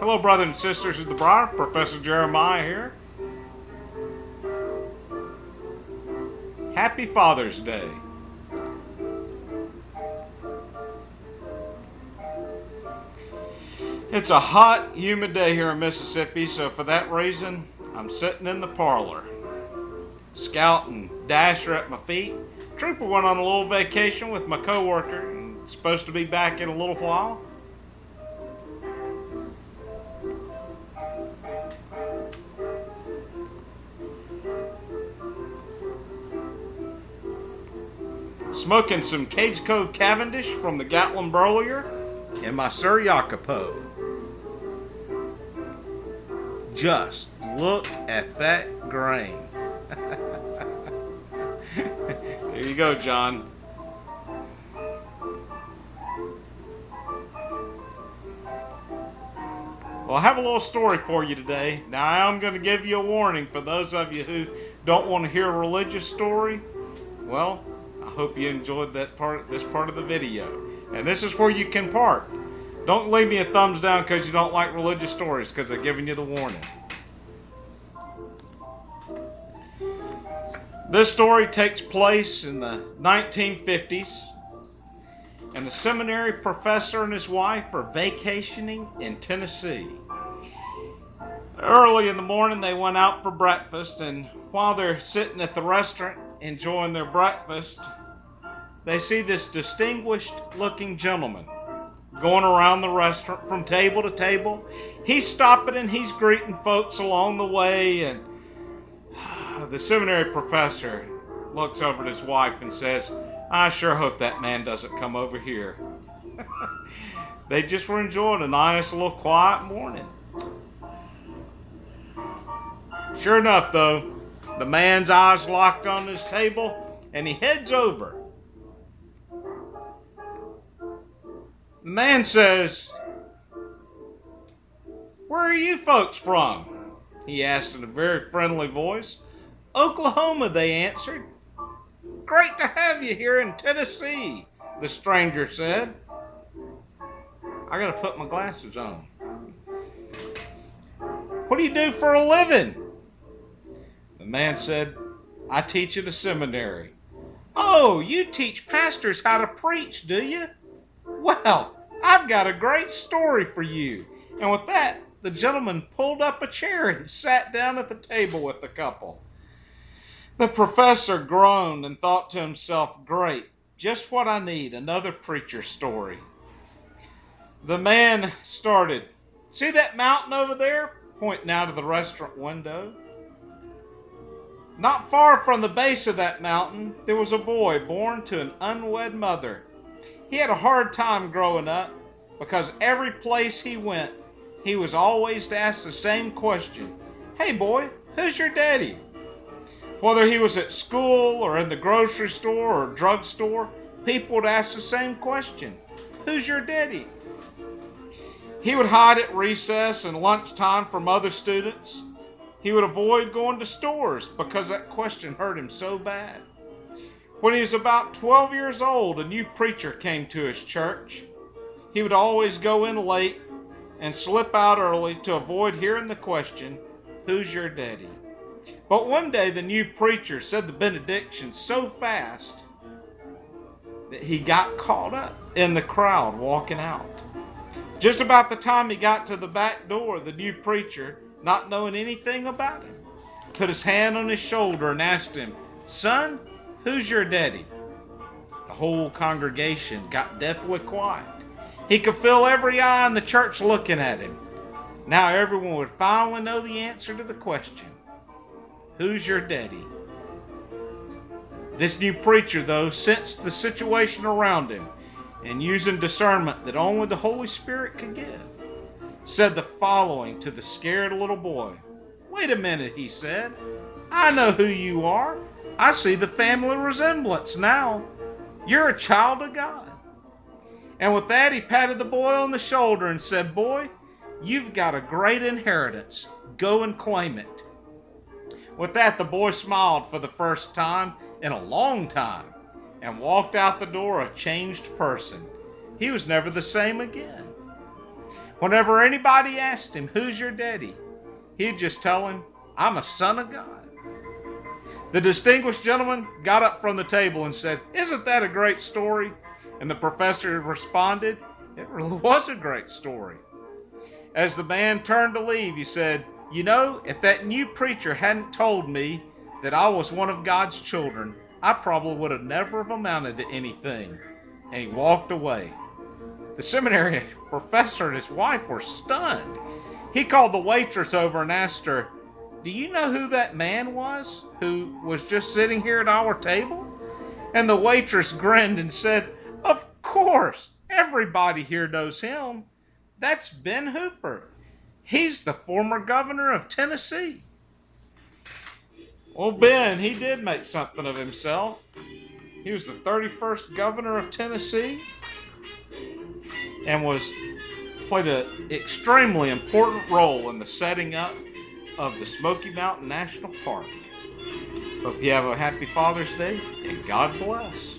Hello, brothers and sisters of the Briar. Professor Jeremiah here. Happy Father's Day. It's a hot, humid day here in Mississippi, so for that reason, I'm sitting in the parlor. Scout and Dasher at my feet. Trooper went on a little vacation with my coworker and is supposed to be back in a little while. Smoking some Cage Cove Cavendish from the Gatlin Broiler in my Sir Jacopo. Just look at that grain. There you go, John. Well, I have a little story for you today. Now, I am going to give you a warning for those of you who don't want to hear a religious story. Well, I hope you enjoyed this part of the video. And this is where you can part. Don't leave me a thumbs down because you don't like religious stories, because I've given you the warning. This story takes place in the 1950s, and a seminary professor and his wife are vacationing in Tennessee. Early in the morning, they went out for breakfast, and while they're sitting at the restaurant enjoying their breakfast, they see this distinguished-looking gentleman going around the restaurant from table to table. He's stopping and he's greeting folks along the way, and the seminary professor looks over at his wife and says, "I sure hope that man doesn't come over here." They just were enjoying a nice little quiet morning. Sure enough, though, the man's eyes locked on his table, and he heads over. The man says, "Where are you folks from?" he asked in a very friendly voice. "Oklahoma," they answered. "Great to have you here in Tennessee," the stranger said. I gotta put my glasses on. "What do you do for a living?" The man said, "I teach at a seminary." "Oh, you teach pastors how to preach, do you? Well, I've got a great story for you." And with that, the gentleman pulled up a chair and sat down at the table with the couple. The professor groaned and thought to himself, "Great, just what I need, another preacher story." The man started, "See that mountain over there?" pointing out of the restaurant window. Not far from the base of that mountain, there was a boy born to an unwed mother. He had a hard time growing up because every place he went, he was always asked the same question. "Hey boy, who's your daddy?" Whether he was at school or in the grocery store or drugstore, people would ask the same question. "Who's your daddy?" He would hide at recess and lunchtime from other students. He would avoid going to stores because that question hurt him so bad. When he was about 12 years old, a new preacher came to his church. He would always go in late and slip out early to avoid hearing the question, "Who's your daddy?" But one day the new preacher said the benediction so fast that he got caught up in the crowd walking out. Just about the time he got to the back door, the new preacher, not knowing anything about him, put his hand on his shoulder and asked him, "Son, who's your daddy?" The whole congregation got deathly quiet. He could feel every eye in the church looking at him. Now everyone would finally know the answer to the question. Who's your daddy? This new preacher, though, sensed the situation around him, and using discernment that only the Holy Spirit could give, said the following to the scared little boy. "Wait a minute," he said. "I know who you are. I see the family resemblance now. You're a child of God." And with that, he patted the boy on the shoulder and said, "Boy, you've got a great inheritance. Go and claim it." With that, the boy smiled for the first time in a long time and walked out the door a changed person. He was never the same again. Whenever anybody asked him, "Who's your daddy?" he'd just tell him, "I'm a son of God." The distinguished gentleman got up from the table and said, "Isn't that a great story?" And the professor responded, "It really was a great story." As the man turned to leave, he said, "You know, if that new preacher hadn't told me that I was one of God's children, I probably would have never have amounted to anything." And he walked away. The seminary professor and his wife were stunned. He called the waitress over and asked her, "Do you know who that man was who was just sitting here at our table?" And the waitress grinned and said, "Of course, everybody here knows him. That's Ben Hooper. He's the former governor of Tennessee." Well, Ben, he did make something of himself. He was the 31st governor of Tennessee and played an extremely important role in the setting up of the Smoky Mountain National Park. Hope you have a happy Father's Day, and God bless.